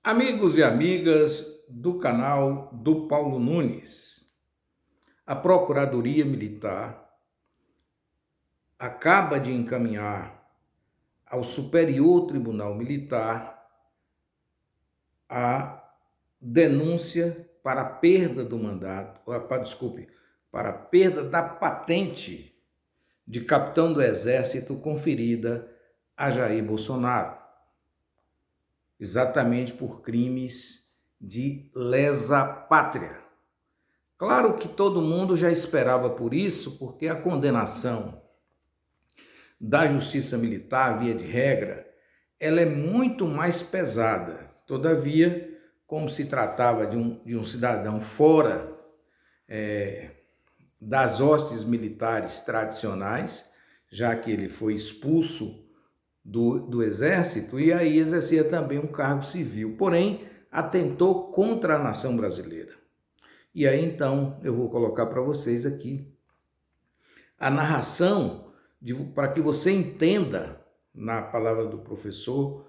Amigos e amigas do canal do Paulo Nunes, a Procuradoria Militar acaba de encaminhar ao Superior Tribunal Militar a denúncia para a perda do mandato, para a perda da patente de capitão do Exército conferida a Jair Bolsonaro, exatamente por crimes de lesa pátria. Claro que todo mundo já esperava por isso, porque a condenação da Justiça Militar, via de regra, ela é muito mais pesada. Todavia, como se tratava de um cidadão fora das hostes militares tradicionais, já que ele foi expulso do Exército e aí exercia também um cargo civil, porém atentou contra a nação brasileira. E aí então eu vou colocar para vocês aqui a narração para que você entenda, na palavra do professor,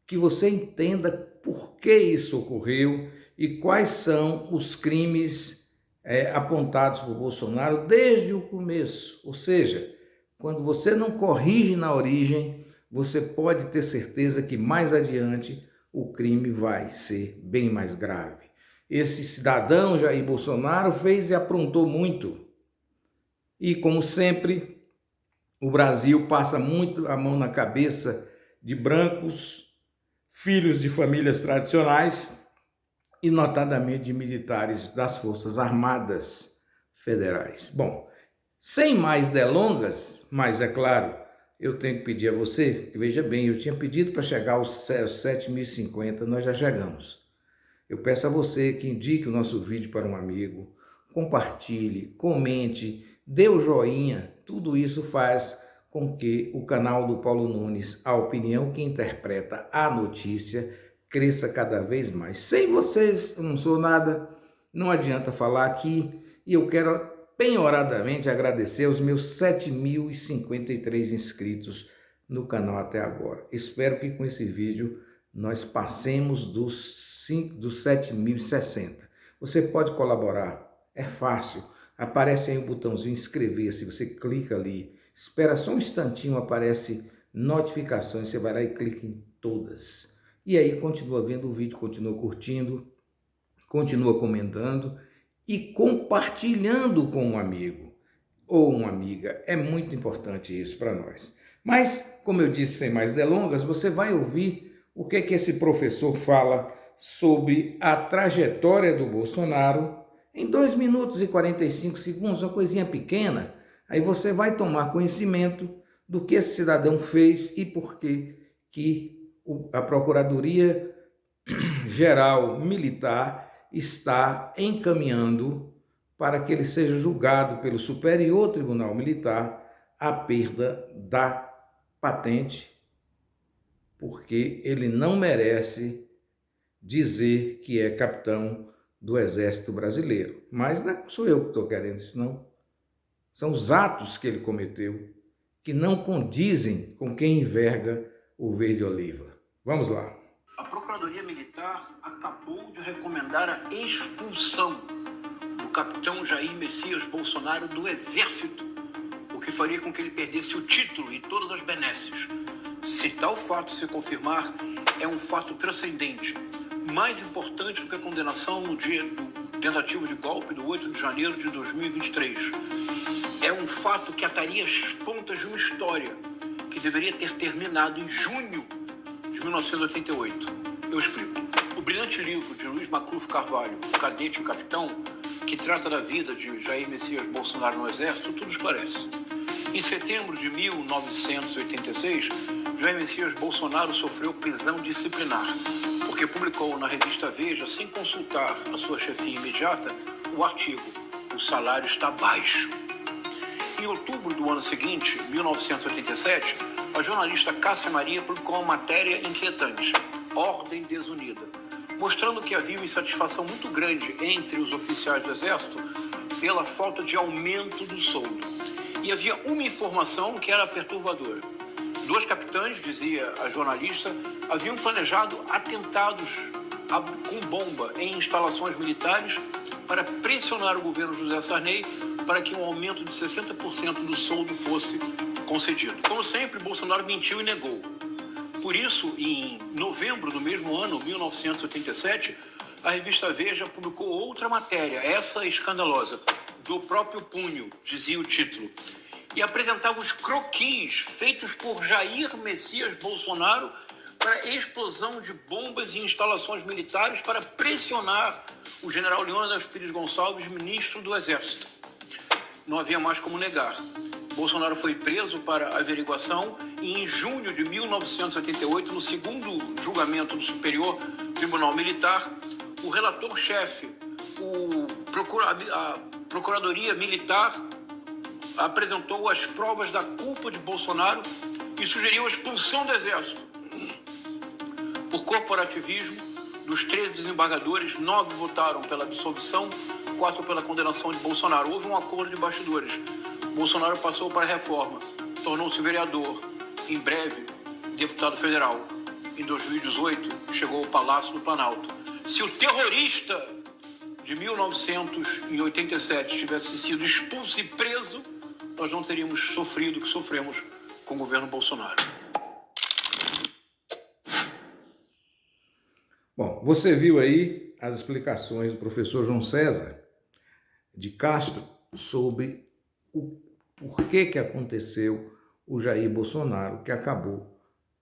que você entenda por que isso ocorreu e quais são os crimes apontados por Bolsonaro desde o começo. Ou seja, quando você não corrige na origem, você pode ter certeza que mais adiante o crime vai ser bem mais grave. Esse cidadão Jair Bolsonaro fez e aprontou muito. E, como sempre, o Brasil passa muito a mão na cabeça de brancos, filhos de famílias tradicionais e, notadamente, de militares das Forças Armadas Federais. Bom, sem mais delongas, mas é claro, eu tenho que pedir a você, que veja bem, eu tinha pedido para chegar aos 7.050, nós já chegamos. Eu peço a você que indique o nosso vídeo para um amigo, compartilhe, comente, dê o joinha, tudo isso faz com que o canal do Paulo Nunes, a opinião que interpreta a notícia, cresça cada vez mais. Sem vocês, eu não sou nada, não adianta falar aqui, e eu quero penhoradamente agradecer aos meus 7.053 inscritos no canal até agora. Espero que com esse vídeo nós passemos dos 7.060. Você pode colaborar, é fácil. Aparece aí um botãozinho inscrever-se, você clica ali, espera só um instantinho, aparece notificações, você vai lá e clica em todas. E aí continua vendo o vídeo, continua curtindo, continua comentando e compartilhando com um amigo ou uma amiga. É muito importante isso para nós. Mas, como eu disse, sem mais delongas, você vai ouvir o que esse professor fala sobre a trajetória do Bolsonaro em 2 minutos e 45 segundos, uma coisinha pequena. Aí você vai tomar conhecimento do que esse cidadão fez e por que a Procuradoria Geral Militar está encaminhando para que ele seja julgado pelo Superior Tribunal Militar a perda da patente, porque ele não merece dizer que é capitão do Exército Brasileiro. Mas não sou eu que estou querendo isso, não. São os atos que ele cometeu que não condizem com quem enverga o verde-oliva. Vamos lá. A Procuradoria Militar acabou de recomendar a expulsão do capitão Jair Messias Bolsonaro do Exército, o que faria com que ele perdesse o título e todas as benesses. Se tal fato se confirmar, é um fato transcendente, mais importante do que a condenação no dia do tentativa de golpe do 8 de janeiro de 2023. É um fato que ataria as pontas de uma história que deveria ter terminado em junho de 1988. Eu explico. O brilhante livro de Luiz Macluf Carvalho, O Cadete e o Capitão, que trata da vida de Jair Messias Bolsonaro no Exército, tudo esclarece. Em setembro de 1986, Jair Messias Bolsonaro sofreu prisão disciplinar, porque publicou na revista Veja, sem consultar a sua chefia imediata, o artigo "O salário está baixo". Em outubro do ano seguinte, 1987, a jornalista Cássia Maria publicou uma matéria inquietante, Ordem Desunida, mostrando que havia uma insatisfação muito grande entre os oficiais do Exército pela falta de aumento do soldo. E havia uma informação que era perturbadora. 2 capitães, dizia a jornalista, haviam planejado atentados com bomba em instalações militares para pressionar o governo José Sarney para que um aumento de 60% do soldo fosse concedido. Como sempre, Bolsonaro mentiu e negou. Por isso, em novembro do mesmo ano, 1987, a revista Veja publicou outra matéria, essa escandalosa, do próprio punho, dizia o título, e apresentava os croquis feitos por Jair Messias Bolsonaro para a explosão de bombas em instalações militares para pressionar o general Leônidas Pires Gonçalves, ministro do Exército. Não havia mais como negar. Bolsonaro foi preso para averiguação e em junho de 1988, no segundo julgamento do Superior Tribunal Militar, o relator-chefe, a Procuradoria Militar, apresentou as provas da culpa de Bolsonaro e sugeriu a expulsão do Exército. Por corporativismo, dos 13 desembargadores, 9 votaram pela absolvição, 4 pela condenação de Bolsonaro. Houve um acordo de bastidores. Bolsonaro passou para a reforma, tornou-se vereador, em breve deputado federal. Em 2018, chegou ao Palácio do Planalto. Se o terrorista de 1987 tivesse sido expulso e preso, nós não teríamos sofrido o que sofremos com o governo Bolsonaro. Bom, você viu aí as explicações do professor João César de Castro sobre o porquê que aconteceu o Jair Bolsonaro, que acabou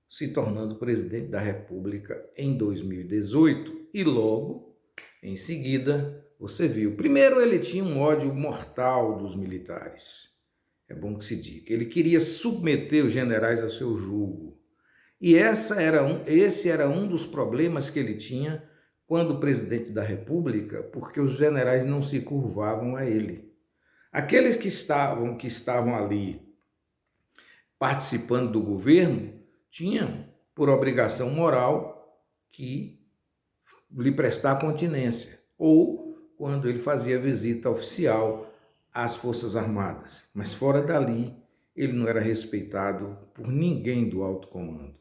se tornando presidente da República em 2018 e logo em seguida você viu. Primeiro, ele tinha um ódio mortal dos militares. É bom que se diga. Ele queria submeter os generais a seu jugo. E esse era um dos problemas que ele tinha quando presidente da República, porque os generais não se curvavam a ele. Aqueles que estavam ali participando do governo tinham por obrigação moral que lhe prestar continência, ou quando ele fazia visita oficial às Forças Armadas. Mas fora dali, ele não era respeitado por ninguém do alto comando.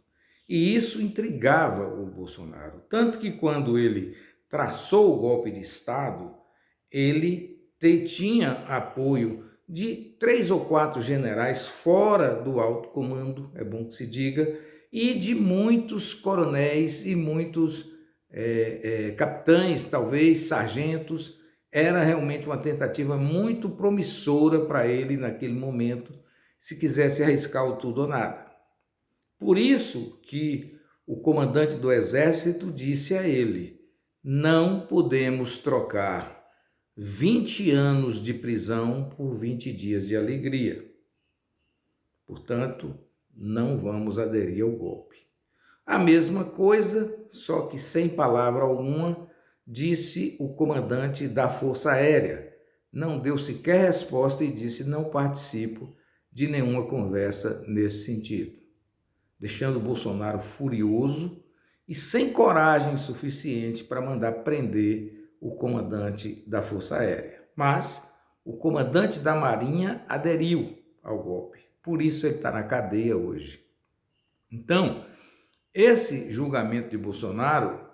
E isso intrigava o Bolsonaro. Tanto que quando ele traçou o golpe de Estado, ele tinha apoio de 3 ou 4 generais fora do alto comando, é bom que se diga, e de muitos coronéis e muitos capitães, talvez sargentos. Era realmente uma tentativa muito promissora para ele naquele momento, se quisesse arriscar o tudo ou nada. Por isso que o comandante do Exército disse a ele: não podemos trocar 20 anos de prisão por 20 dias de alegria. Portanto, não vamos aderir ao golpe. A mesma coisa, só que sem palavra alguma, disse o comandante da Força Aérea. Não deu sequer resposta e disse: não participo de nenhuma conversa nesse sentido, deixando Bolsonaro furioso e sem coragem suficiente para mandar prender o comandante da Força Aérea. Mas o comandante da Marinha aderiu ao golpe, por isso ele está na cadeia hoje. Então, esse julgamento de Bolsonaro,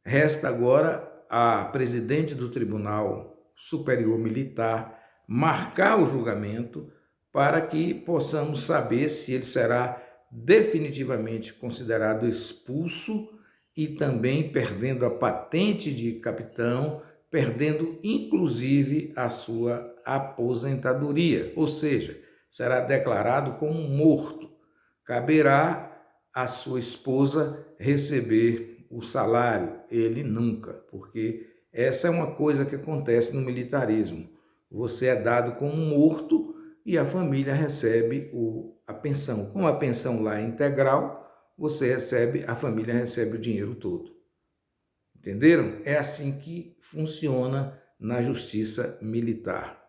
resta agora a presidente do Tribunal Superior Militar marcar o julgamento para que possamos saber se ele será definitivamente considerado expulso e também perdendo a patente de capitão, perdendo inclusive a sua aposentadoria, ou seja, será declarado como morto. Caberá à sua esposa receber o salário, ele nunca, porque essa é uma coisa que acontece no militarismo. Você é dado como morto e a família recebe a pensão. Como a pensão lá é integral, a família recebe o dinheiro todo. Entenderam? É assim que funciona na justiça militar.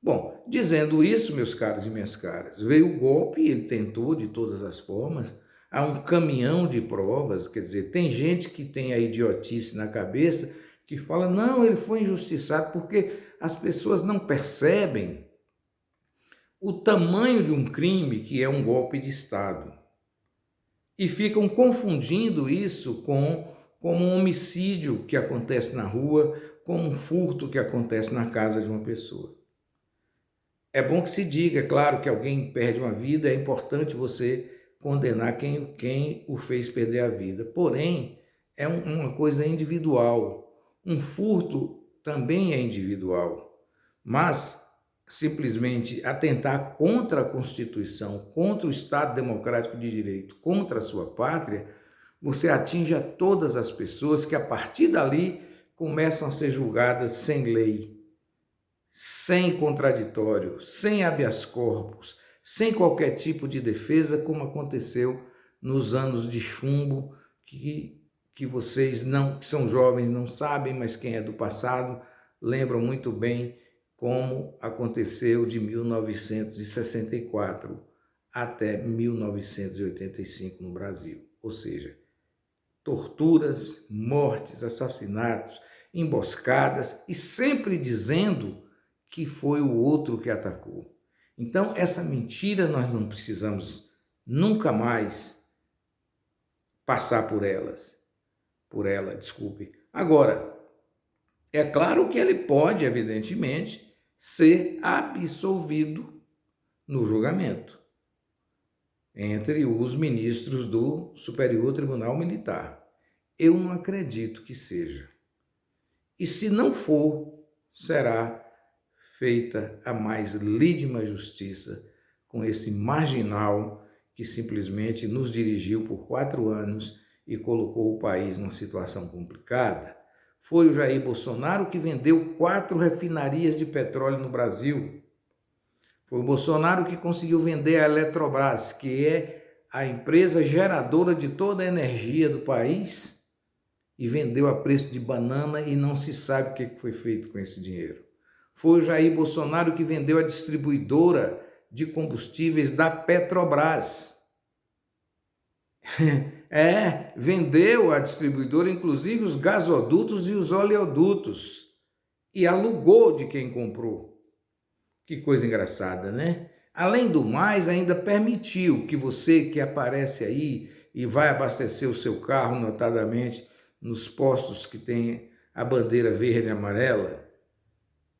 Bom, dizendo isso, meus caros e minhas caras, veio o golpe, ele tentou de todas as formas, há um caminhão de provas, quer dizer, tem gente que tem a idiotice na cabeça, que fala: não, ele foi injustiçado, porque as pessoas não percebem o tamanho de um crime que é um golpe de Estado. E ficam confundindo isso com como um homicídio que acontece na rua, como um furto que acontece na casa de uma pessoa. É bom que se diga, é claro, que alguém perde uma vida, é importante você condenar quem o fez perder a vida. Porém, é uma coisa individual. Um furto também é individual, mas simplesmente atentar contra a Constituição, contra o Estado Democrático de Direito, contra a sua pátria, você atinge a todas as pessoas que a partir dali começam a ser julgadas sem lei, sem contraditório, sem habeas corpus, sem qualquer tipo de defesa, como aconteceu nos anos de chumbo, que vocês não, que são jovens, não sabem, mas quem é do passado lembram muito bem como aconteceu de 1964 até 1985 no Brasil. Ou seja, torturas, mortes, assassinatos, emboscadas e sempre dizendo que foi o outro que atacou. Então, essa mentira nós não precisamos nunca mais passar por ela, desculpe. Agora, é claro que ele pode, evidentemente, ser absolvido no julgamento entre os ministros do Superior Tribunal Militar. Eu não acredito que seja. E se não for, será feita a mais lídima justiça com esse marginal que simplesmente nos dirigiu por 4 anos e colocou o país numa situação complicada. Foi o Jair Bolsonaro que vendeu 4 refinarias de petróleo no Brasil. Foi o Bolsonaro que conseguiu vender a Eletrobras, que é a empresa geradora de toda a energia do país, e vendeu a preço de banana e não se sabe o que foi feito com esse dinheiro. Foi o Jair Bolsonaro que vendeu a distribuidora de combustíveis da Petrobras. Vendeu a distribuidora, inclusive os gasodutos e os oleodutos, e alugou de quem comprou. Que coisa engraçada, né? Além do mais, ainda permitiu que você que aparece aí e vai abastecer o seu carro, notadamente nos postos que tem a bandeira verde e amarela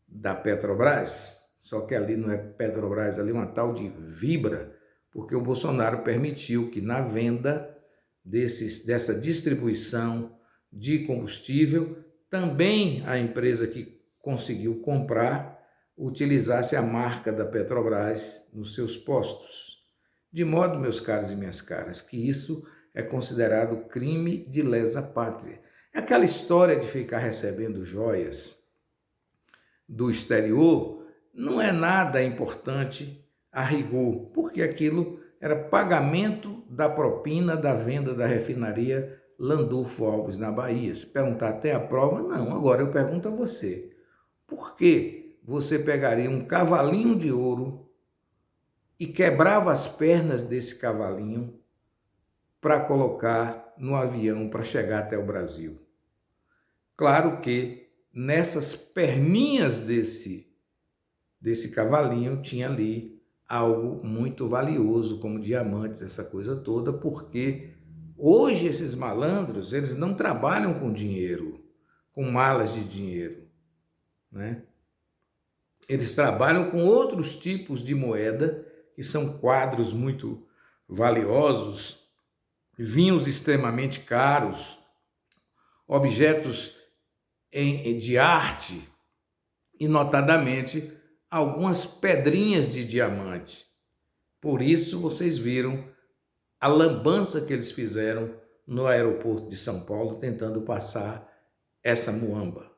da Petrobras, só que ali não é Petrobras, ali é uma tal de Vibra, porque o Bolsonaro permitiu que na venda dessa distribuição de combustível, também a empresa que conseguiu comprar utilizasse a marca da Petrobras nos seus postos. De modo, meus caros e minhas caras, que isso é considerado crime de lesa pátria. É aquela história de ficar recebendo joias do exterior, não é nada importante a rigor, porque aquilo era pagamento da propina da venda da refinaria Landulfo Alves na Bahia. Se perguntar até a prova, não. Agora eu pergunto a você, por que você pegaria um cavalinho de ouro e quebrava as pernas desse cavalinho para colocar no avião para chegar até o Brasil? Claro que nessas perninhas desse cavalinho tinha ali algo muito valioso, como diamantes, essa coisa toda, porque hoje esses malandros, eles não trabalham com dinheiro, com malas de dinheiro, né? Eles trabalham com outros tipos de moeda, que são quadros muito valiosos, vinhos extremamente caros, objetos de arte e, notadamente, algumas pedrinhas de diamante. Por isso, vocês viram a lambança que eles fizeram no aeroporto de São Paulo, tentando passar essa muamba.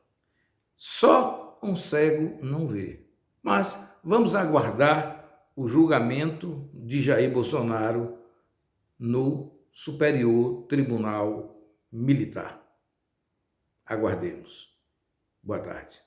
Só um cego não vê. Mas vamos aguardar o julgamento de Jair Bolsonaro no Superior Tribunal Militar. Aguardemos. Boa tarde.